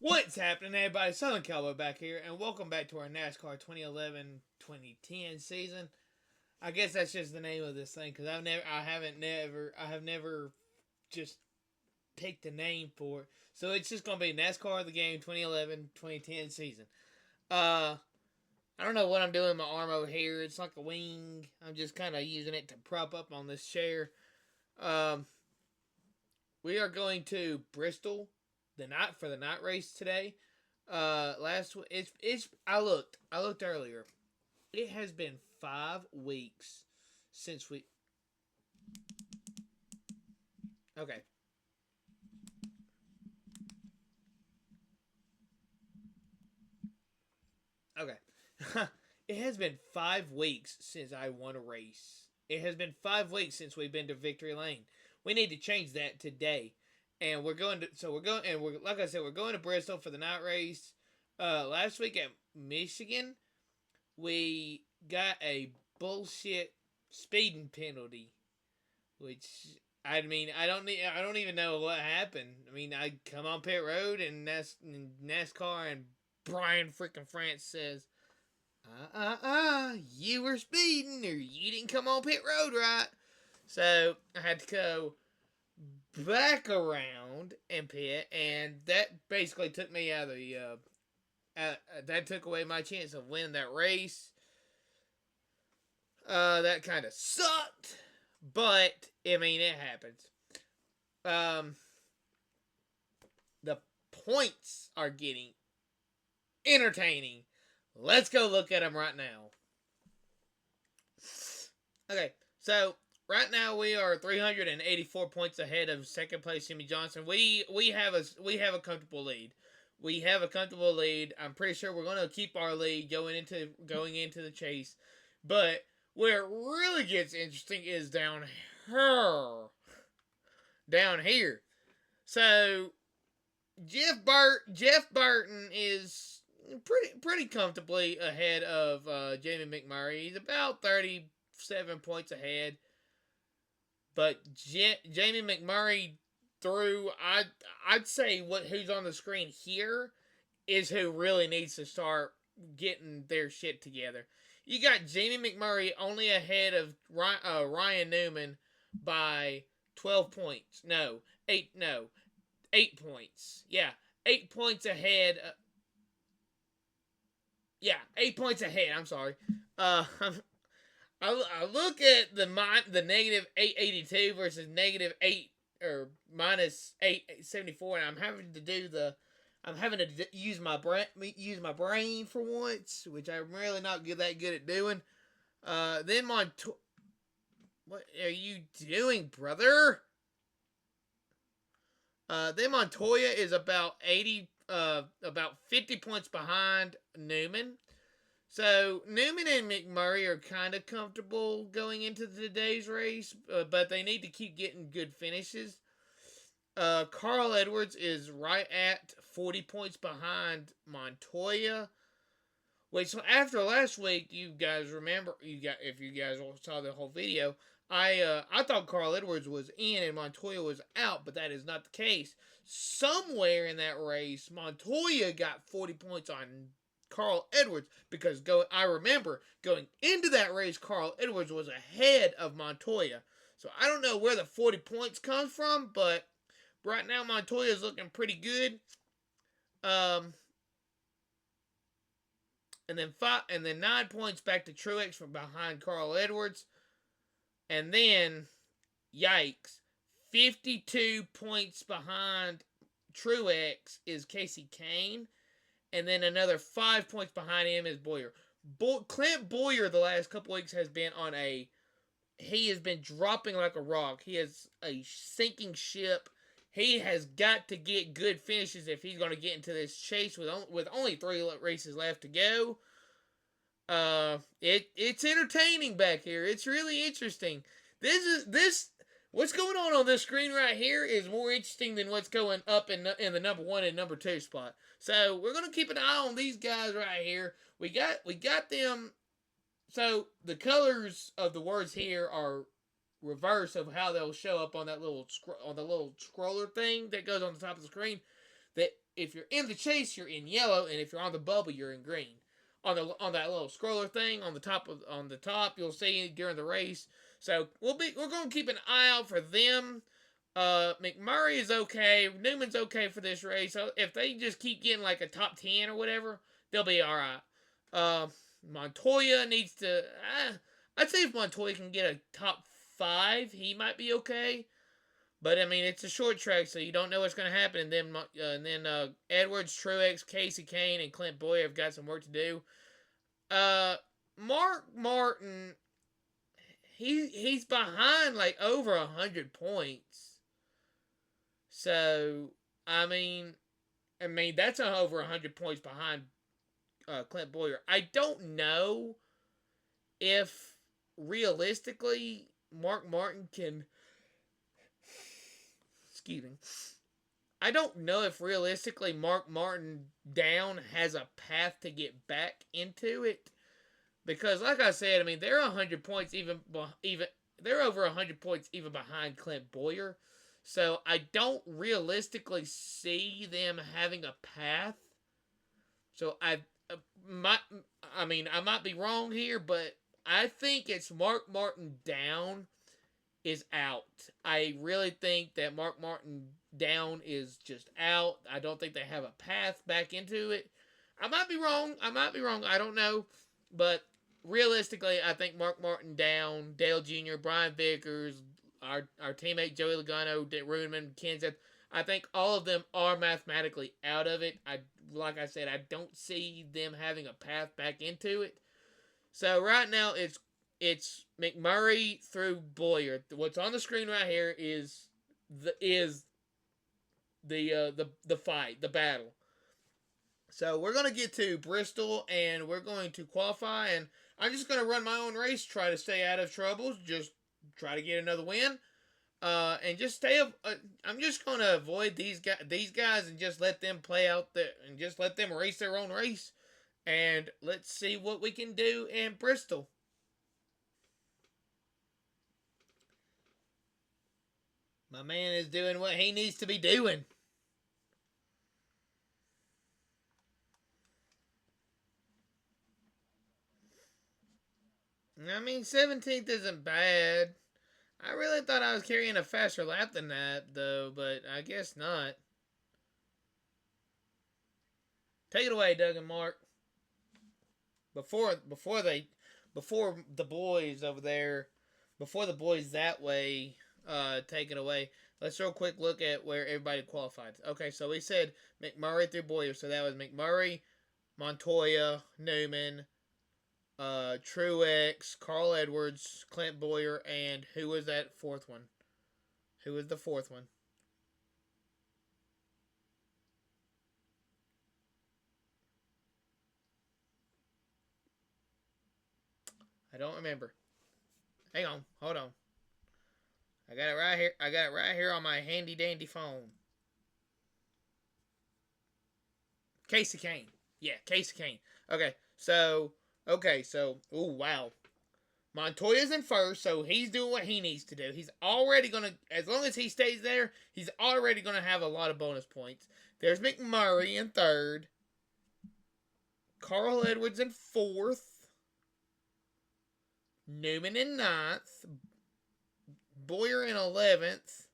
What's happening, everybody? Southern Cowboy back here, and welcome back to our NASCAR 2011-2010 season. I guess that's just the name of this thing because I have never just picked a name for it. So it's just gonna be NASCAR the game 2011-2010 season. Uh, I don't know what I'm doing with my arm over here. It's like a wing. I'm just kind of using it to prop up on this chair. Um, we are going to Bristol the night race today. Last it's I looked earlier. It has been 5 weeks since we. Okay, okay. It has been 5 weeks since I won a race. It has been 5 weeks since we've been to Victory Lane. We need to change that today, and we're going to. So we're going, and we're like I said, we're going to Bristol for the night race. Last week at Michigan, we got a bullshit speeding penalty, which I don't even know what happened. I mean, I come on pit road and NASCAR and Brian freaking France says, you were speeding or you didn't come on pit road right. So I had to go back around and pit, and that basically took me out of the that took away my chance of winning that race. That kind of sucked, but I mean it happens. Um, the points are getting entertaining. Let's go look at them right now. Okay, so right now we are 384 points ahead of second place Jimmy Johnson. We have a comfortable lead. We have a comfortable lead. I'm pretty sure we're going to keep our lead going into the chase. But where it really gets interesting is down here. Down here. So Jeff Burton is pretty comfortably ahead of Jamie McMurray. He's about 37 points ahead. But Jamie McMurray through I'd say who's on the screen here is who really needs to start getting their shit together. You got Jamie McMurray only ahead of Ryan Newman by 12 points. No, 8 no. 8 points. Yeah, 8 points ahead. Yeah, 8 points ahead. I'm sorry. Uh I look at the negative 882 versus negative 8 or minus 874, and I'm having to use my brain for once, which I'm really not that good at doing. Then what are you doing, brother? Then Montoya is about 50 points behind Newman. So Newman and McMurray are kind of comfortable going into today's race, but they need to keep getting good finishes. Carl Edwards is right at 40 points behind Montoya. Wait, so after last week, you guys remember if you guys saw the whole video, I thought Carl Edwards was in and Montoya was out, but that is not the case. Somewhere in that race, Montoya got 40 points on Carl Edwards because I remember going into that race, Carl Edwards was ahead of Montoya. So I don't know where the 40 points comes from, but right now Montoya is looking pretty good. And then 9 points back to Truex from behind Carl Edwards. And then, yikes, 52 points behind Truex is Casey Kane. And then another 5 points behind him is Boyer. Clint Boyer the last couple weeks has been he has been dropping like a rock. He has a sinking ship. He has got to get good finishes if he's going to get into this chase with only 3 races left to go. It's entertaining back here. It's really interesting. What's going on this screen right here is more interesting than what's going up in the number 1 and number 2 spot. So we're gonna keep an eye on these guys right here. We got them. So the colors of the words here are reverse of how they'll show up on that little scroller thing that goes on the top of the screen. that if you're in the chase, you're in yellow, and if you're on the bubble, you're in green. On that little scroller thing on the top, you'll see during the race. So we're going to keep an eye out for them. McMurray is okay. Newman's okay for this race. So if they just keep getting like a top 10 or whatever, they'll be all right. Montoya needs to. I'd say if Montoya can get a top 5, he might be okay. But I mean, it's a short track, so you don't know what's going to happen. And then Edwards, Truex, Casey Kane, and Clint Boyer have got some work to do. Mark Martin, he's behind like over 100 points. So I mean that's over 100 points behind Clint Boyer. I don't know if realistically Mark Martin can. Excuse me. I don't know if realistically Mark Martin down has a path to get back into it, because like I said, I mean they're 100 points even they're over 100 points even behind Clint Boyer. So I don't realistically see them having a path. So I might be wrong here, but I think it's Mark Martin down is out. I really think that Mark Martin down is just out. I don't think they have a path back into it. I might be wrong. I don't know. But realistically, I think Mark Martin down, Dale Jr., Brian Vickers, our teammate Joey Logano, Runeman, Kenseth, I think all of them are mathematically out of it. Like I said, I don't see them having a path back into it. So right now it's McMurray through Boyer. What's on the screen right here is the fight, the battle. So we're gonna get to Bristol and we're going to qualify, and I'm just gonna run my own race, try to stay out of troubles, just try to get another win, and just stay. I'm just gonna avoid these guys and just let them play out and just let them race their own race, and let's see what we can do in Bristol. My man is doing what he needs to be doing. I mean, 17th isn't bad. I really thought I was carrying a faster lap than that, though, but I guess not. Take it away, Doug and Mark. Before the boys over there, before the boys that way take it away, let's real quick look at where everybody qualified. Okay, so we said McMurray through Boyer, so that was McMurray, Montoya, Newman, Truex, Carl Edwards, Clint Boyer, and who was that fourth one? Who was the fourth one? I don't remember. Hang on, hold on. I got it right here. I got it right here on my handy dandy phone. Casey Kane. Yeah, Casey Kane. Okay, so, oh wow. Montoya's in first, so he's doing what he needs to do. He's already going to, as long as he stays there, he's already going to have a lot of bonus points. There's McMurray in third. Carl Edwards in fourth. Newman in ninth. Boyer in 11th.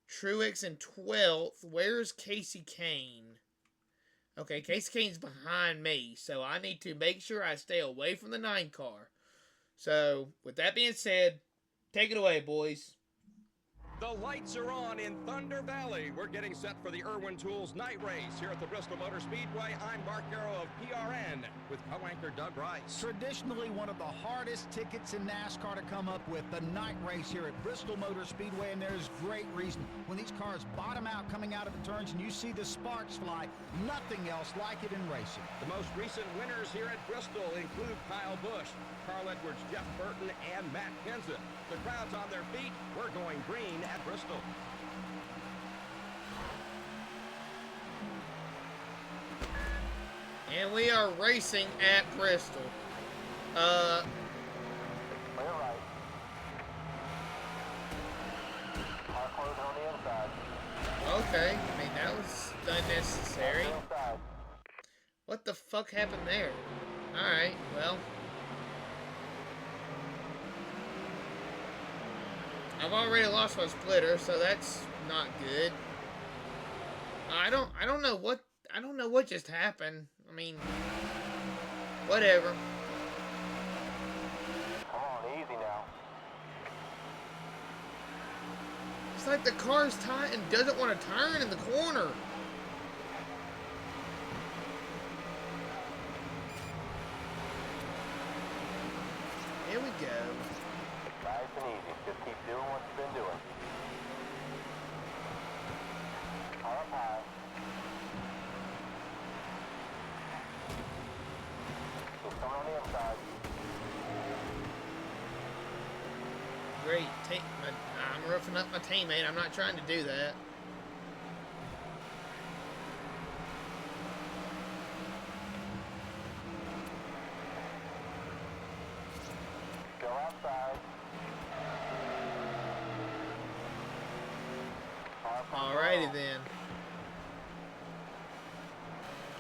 Truex in 12th. Where's Casey Kane? Okay, Casey Kane's behind me, so I need to make sure I stay away from the 9 car. So, with that being said, take it away, boys. The lights are on in Thunder Valley. We're getting set for the Irwin Tools night race here at the Bristol Motor Speedway. I'm Mark Garrow of PRN with co-anchor Doug Rice. Traditionally one of the hardest tickets in NASCAR to come up with, the night race here at Bristol Motor Speedway, and there's great reason. When these cars bottom out coming out of the turns and you see the sparks fly, nothing else like it in racing. The most recent winners here at Bristol include Kyle Busch, Carl Edwards, Jeff Burton, and Matt Kenseth. The crowd's on their feet. We're going green at Bristol. And we are racing at Bristol. Clear right. Car closing on the inside. Okay. I mean, That was unnecessary. Inside. What the fuck happened there? Alright, well. I've already lost my splitter, so that's not good. I don't know what just happened. I mean, whatever. Come on, easy now. It's like the car's tight and doesn't want to turn in the corner. Here we go. Nice and easy. Just keep doing what you've been doing. Car up high. He's coming on the inside. Great. I'm roughing up my teammate. I'm not trying to do that. Go outside. Alrighty then.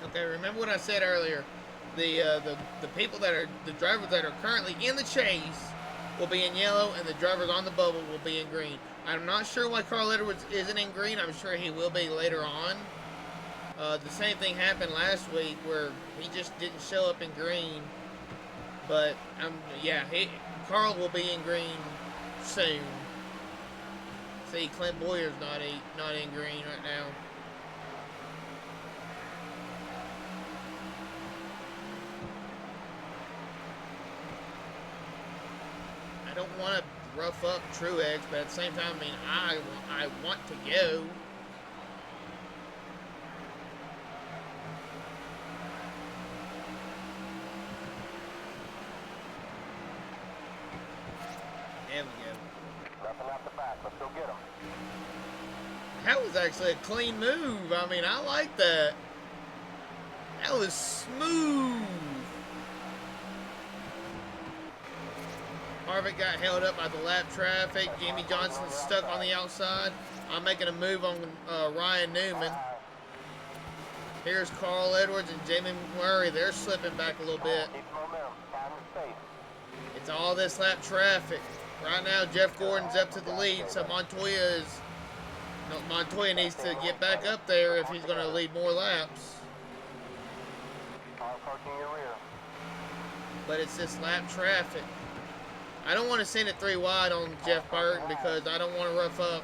Okay, remember what I said earlier. The people that are the drivers that are currently in the chase will be in yellow, and the drivers on the bubble will be in green. I'm not sure why Carl Edwards isn't in green. I'm sure he will be later on. The same thing happened last week where he just didn't show up in green. But yeah, Carl will be in green soon. See, Clint Boyer's not in green right now. I don't want to rough up Truex, but at the same time, I mean, I want to go. There we go. Nothing out the back. Let's go get him. That was actually a clean move. I mean, I like that. That was smooth. Harvick got held up by the lap traffic. Jimmy Johnson's stuck on the outside. I'm making a move on Ryan Newman. Here's Carl Edwards and Jamie Murray. They're slipping back a little bit. Keep momentum. Time and space. It's all this lap traffic. Right now, Jeff Gordon's up to the lead, so Montoya needs to get back up there if he's going to lead more laps. Car approaching your rear. But it's this lap traffic. I don't want to send it 3 wide on Jeff Burton because I don't want to rough up.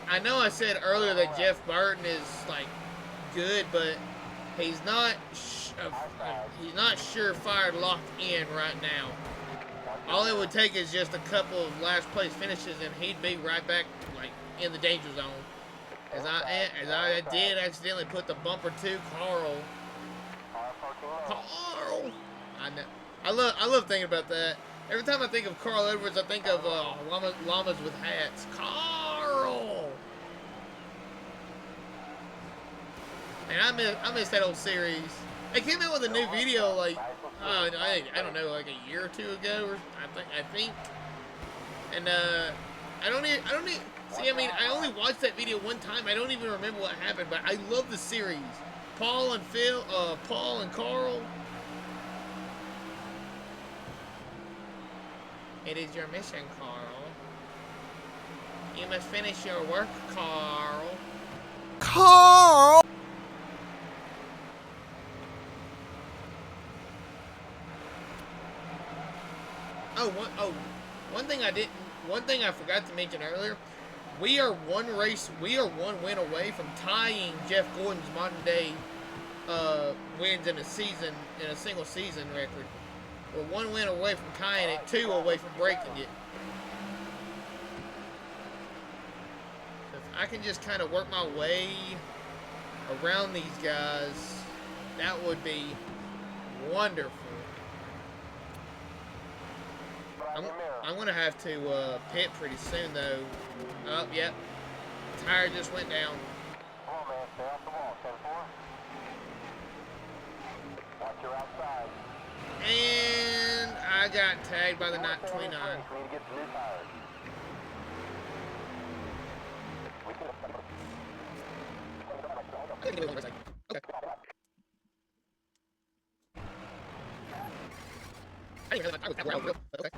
I know I said earlier that Jeff Burton is like good, but he's not surefire locked in right now. All it would take is just a couple of last place finishes, and he'd be right back like in the danger zone. As I did accidentally put the bumper to Carl. Carl. I love thinking about that. Every time I think of Carl Edwards, I think of llamas with hats. Carl! And I miss that old series. They came out with a new video like, I don't know, like a year or two ago, or I think. And I don't even see. I mean, I only watched that video one time. I don't even remember what happened, but I love the series. Paul and Carl. It is your mission, Carl. You must finish your work, Carl. Carl! One thing I forgot to mention earlier. We are one win away from tying Jeff Gordon's modern day wins in a single season record. We're 1 win away from tying it, 2 away from breaking it. If I can just kind of work my way around these guys, that would be wonderful. I'm going to have to pit pretty soon, though. Oh, yep. Tire just went down. Come on, man. Stay off the wall. 10-4. Watch your outside. And I got tagged by the 29. We need to get the new tires. think it was like, okay. I didn't realize I was real, okay.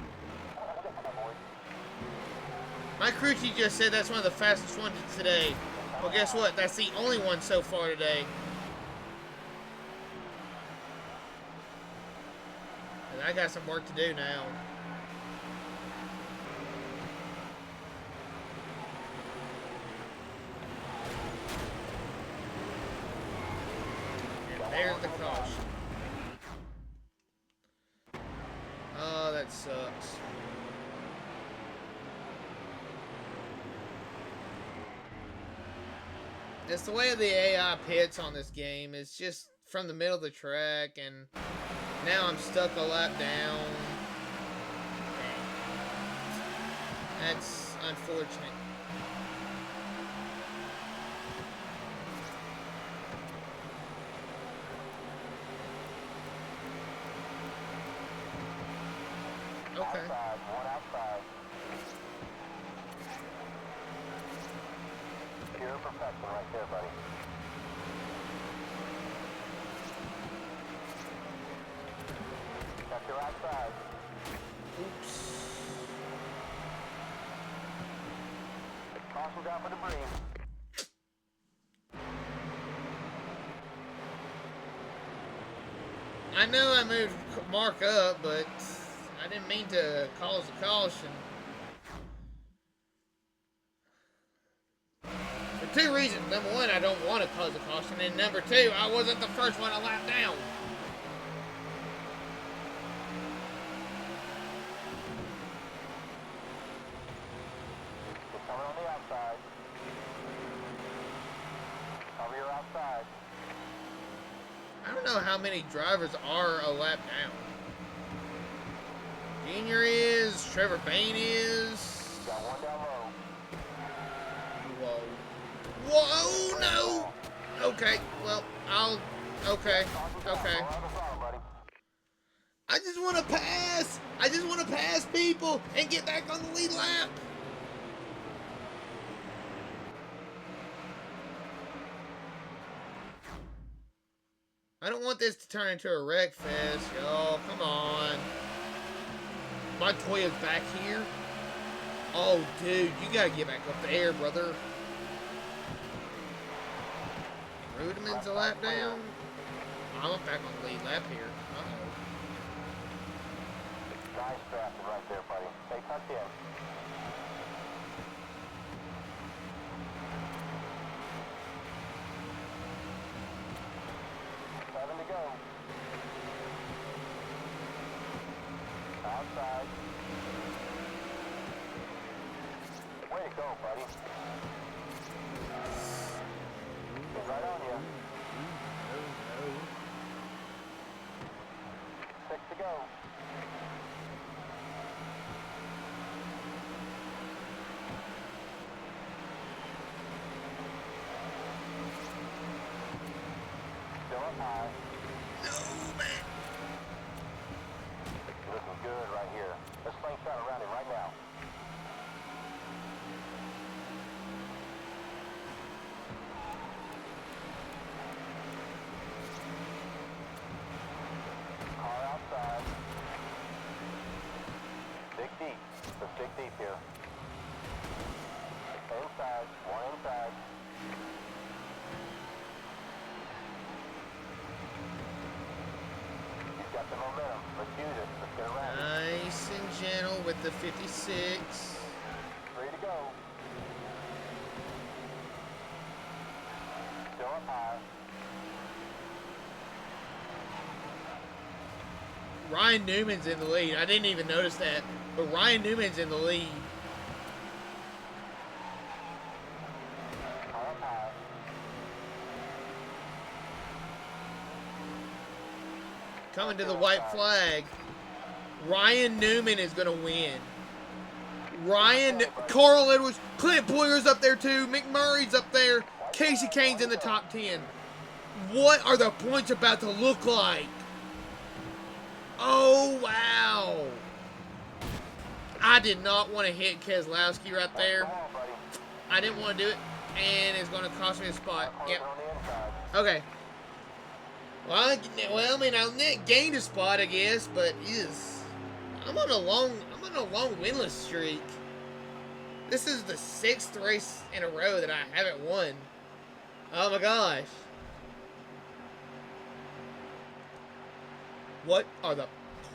My crew chief just said that's one of the fastest ones today. Well, guess what? That's the only one so far today. And I got some work to do now. And there's the caution. Oh, that sucks. It's the way the AI pits on this game. It's just from the middle of the track, and now I'm stuck a lap down. That's unfortunate. Okay. Outside, one outside. Pure perfection right there, buddy. Got your outside. Oops. Caution down for debris. I know I moved Mark up, but I didn't mean to cause a caution. For two reasons. Number one, I don't want to cause a caution, and number two, I wasn't the first one to lap down. It's coming on the outside. Cover your outside. I don't know how many drivers are a lap down. Junior is, Trevor Bain is. Got one down low. Whoa. Whoa, no! Okay, well, okay. I just want to pass! I just want to pass people and get back on the lead lap! I don't want this to turn into a wreck fest, y'all. Come on. Montoya's back here. Oh, dude, you gotta get back up the air, brother. Rudiman's a lap down. I'm back on the lead lap here. Uh-oh. Nice drafting right there, buddy. Stay tucked in. Seven to go. Outside. Way to go, buddy. Get right on you. Six to go. Still up high. No, man. Looking good right here. Let's slingshot around him right now. Car outside. Dig deep. Let's dig deep here. Inside. One inside. You've got the momentum. Let's use it. Let's get around it. Nice and gentle with the 56. 3 to go. Still up high. Ryan Newman's in the lead. I didn't even notice that, but Ryan Newman's in the lead. Car up high. Coming to the white flag. Ryan Newman is going to win. Carl Edwards, Clint Boyer's up there too. McMurray's up there. Casey Kane's in the top 10. What are the points about to look like? Oh, wow. I did not want to hit Keselowski right there. Come on, buddy. I didn't want to do it. and it's going to cost me a spot. Closing Yep. on the inside. Okay. Well, I mean, I gained a spot, I guess, but I'm on a long winless streak. This is the 6th race in a row that I haven't won. Oh my gosh. What are the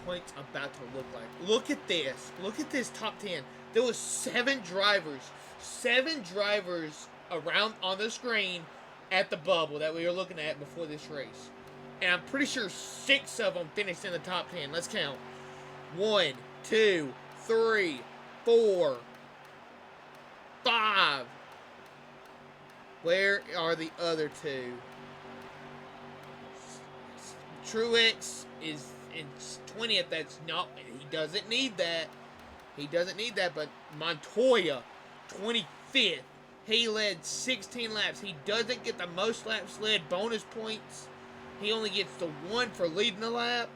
points about to look like? Look at this. Look at this top 10. There was 7 drivers. 7 drivers around on the screen at the bubble that we were looking at before this race. And I'm pretty sure 6 of them finished in the top 10. Let's count. 1, 2, 3, 4, 5. Where are the other 2? Truex is in 20th. That's not. He doesn't need that. He doesn't need that. But Montoya, 25th. He led 16 laps. He doesn't get the most laps led bonus points. He only gets the 1 for leading the lap.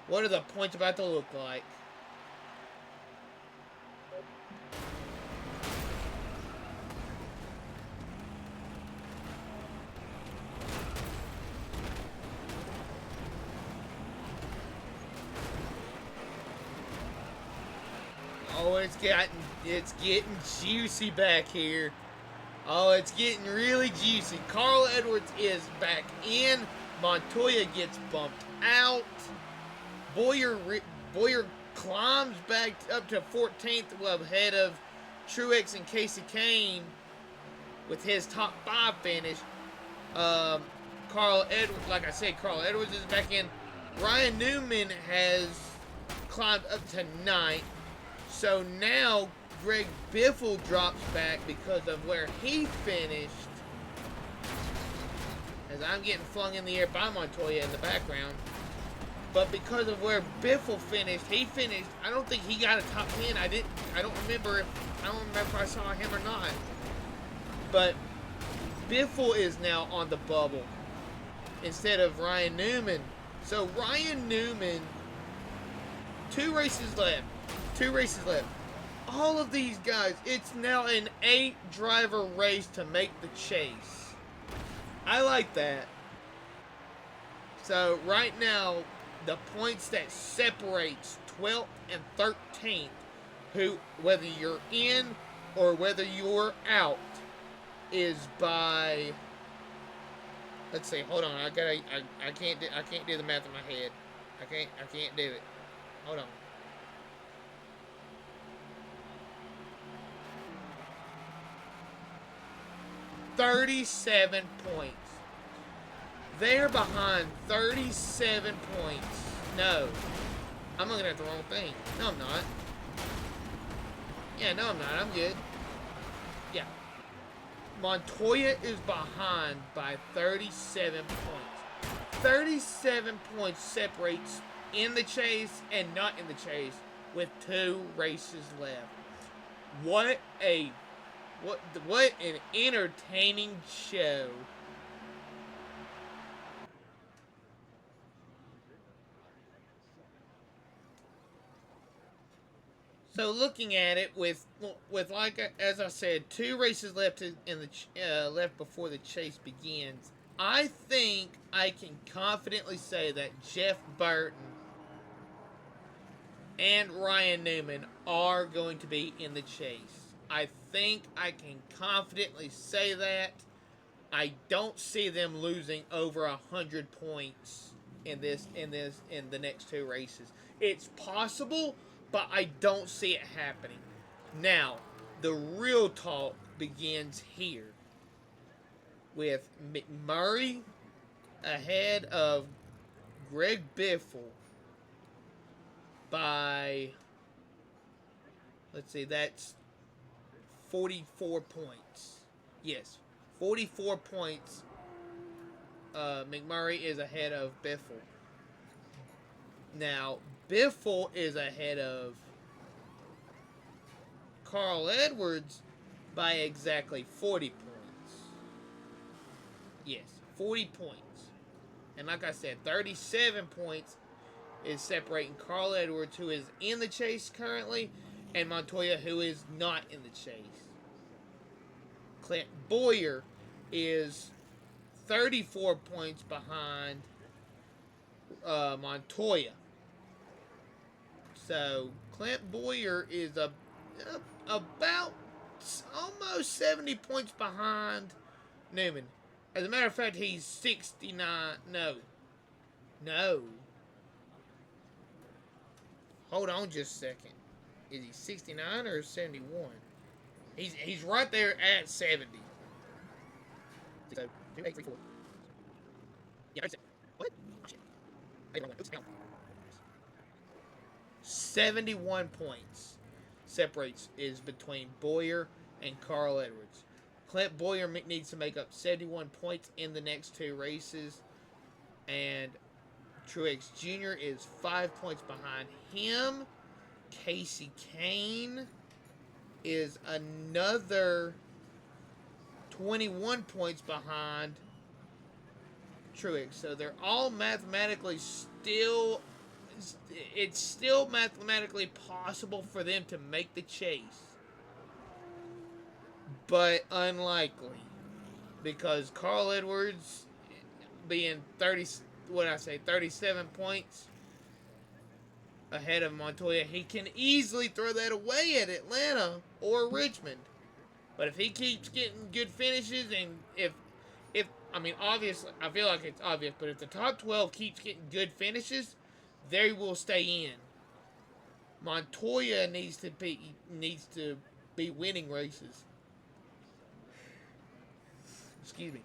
What are the points about to look like? Oh, it's getting juicy back here. Oh, it's getting really juicy. Carl Edwards is back in. Montoya gets bumped out. Boyer climbs back up to 14th, ahead of Truex and Casey Kane with his top 5 finish. Carl Edwards, like I said, Carl Edwards is back in. Ryan Newman has climbed up to 9th. So now Greg Biffle drops back because of where he finished. As I'm getting flung in the air by Montoya in the background. But because of where Biffle finished, I don't think he got a top 10. I don't remember if I saw him or not. But Biffle is now on the bubble instead of Ryan Newman. So Ryan Newman, 2 races left. All of these guys, it's now an 8-driver race to make the chase. I like that. So right now, the points that separates 12th and 13th, whether you're in or whether you're out, is by. Let's see. Hold on. I can't do the math in my head. I can't do it. Hold on. 37 points. They're behind 37 points. No. I'm looking at the wrong thing. No, I'm not. Yeah, no, I'm not. I'm good. Yeah. Montoya is behind by 37 points. 37 points separates in the chase and not in the chase with 2 races left. What an entertaining show. So looking at it with like as I said, 2 races left left before the chase begins. I think I can confidently say that Jeff Burton and Ryan Newman are going to be in the chase. I think I can confidently say that. I don't see them losing over 100 points in the next 2 races. It's possible, but I don't see it happening. Now, the real talk begins here with McMurray ahead of Greg Biffle by, let's see, that's 44 points. Yes, 44 points. McMurray is ahead of Biffle. Now, Biffle is ahead of Carl Edwards by exactly 40 points. Yes, 40 points. And like I said, 37 points is separating Carl Edwards, who is in the chase currently, and Montoya, who is not in the chase. Clint Boyer is 34 points behind Montoya. So Clint Boyer is about almost 70 points behind Newman. As a matter of fact, he's 69. No. Hold on just a second. Is he 69 or 71? He's right there at 70. So 2, 8, 3, 4. Yeah, what? Oh, shit. Oops, 71 points separates is between Boyer and Carl Edwards. Clint Boyer needs to make up 71 points in the next 2 races, and Truex Jr. is 5 points behind him. Casey Kane is another 21 points behind Truex. So they're all mathematically still. It's still mathematically possible for them to make the chase, but unlikely, because Carl Edwards being 37 points ahead of Montoya, he can easily throw that away at Atlanta or Richmond. But if he keeps getting good finishes, and if I mean, obviously, I feel like it's obvious, but if the top 12 keeps getting good finishes, they will stay in. Montoya needs to be winning races. Excuse me.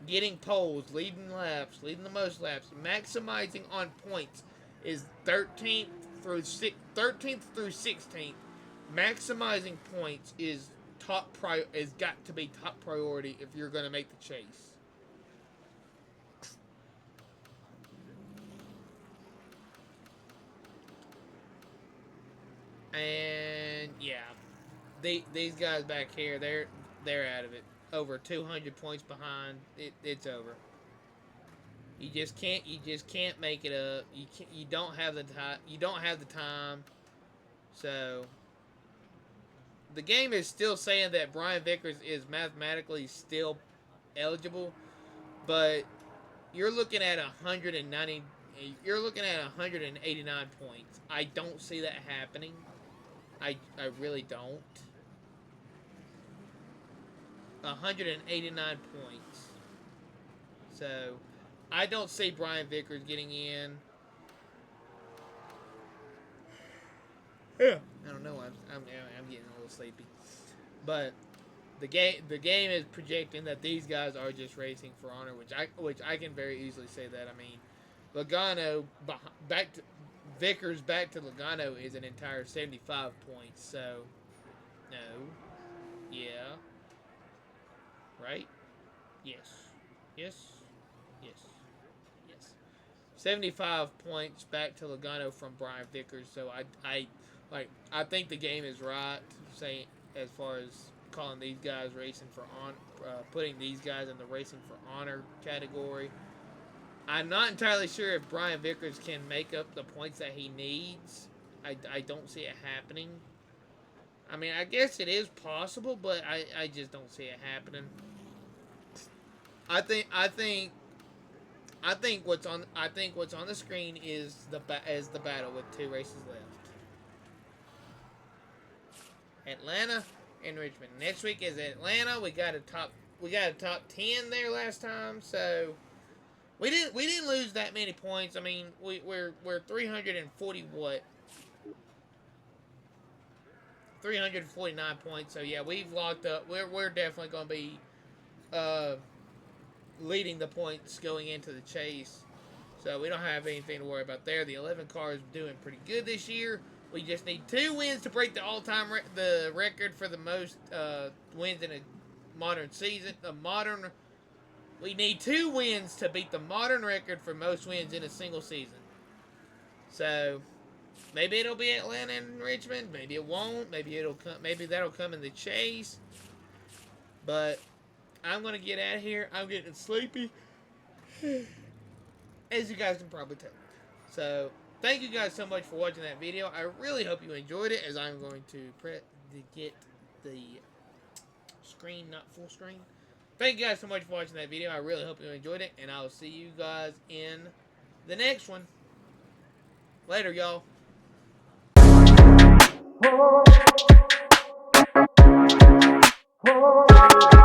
Getting poles, leading laps, leading the most laps, maximizing on points is 13th through 16th. Maximizing points is got to be top priority if you're going to make the chase. And yeah, these guys back here, they're out of it. Over 200 points behind. It's over. You just can't make it up. You don't have the time. You don't have the time. So the game is still saying that Brian Vickers is mathematically still eligible, but you're looking at 190. You're looking at 189 points. I don't see that happening. I really don't. 189 points. So I don't see Brian Vickers getting in. Yeah. I don't know. I'm getting a little sleepy. But the game is projecting that these guys are just racing for honor, which I can very easily say that. I mean, Logano Vickers back to Logano is an entire 75 points. So no. Yeah. Right? Yes. 75 points back to Logano from Brian Vickers. So I think the game is right, saying as far as calling these guys racing for putting these guys in the racing for honor category. I'm not entirely sure if Brian Vickers can make up the points that he needs. I don't see it happening. I mean, I guess it is possible, but I just don't see it happening. I think what's on the screen is the battle with 2 races left. Atlanta and Richmond. Next week is Atlanta. We got a top 10 there last time, so we didn't lose that many points. I mean, we're 340 what? 349 points. So yeah, we've locked up. We're definitely going to be leading the points going into the chase. So we don't have anything to worry about there. The 11 car is doing pretty good this year. We just need 2 wins to break the all-time the record for the most wins in a modern season. We need 2 wins to beat the modern record for most wins in a single season. So maybe it'll be Atlanta and Richmond. Maybe it won't. Maybe it'll come. Maybe that'll come in the chase. But I'm gonna get out of here. I'm getting sleepy, as you guys can probably tell. So thank you guys so much for watching that video. I really hope you enjoyed it, as I'm going to get the screen, not full screen. Thank you guys so much for watching that video. I really hope you enjoyed it, and I'll see you guys in the next one. Later, y'all. Oh.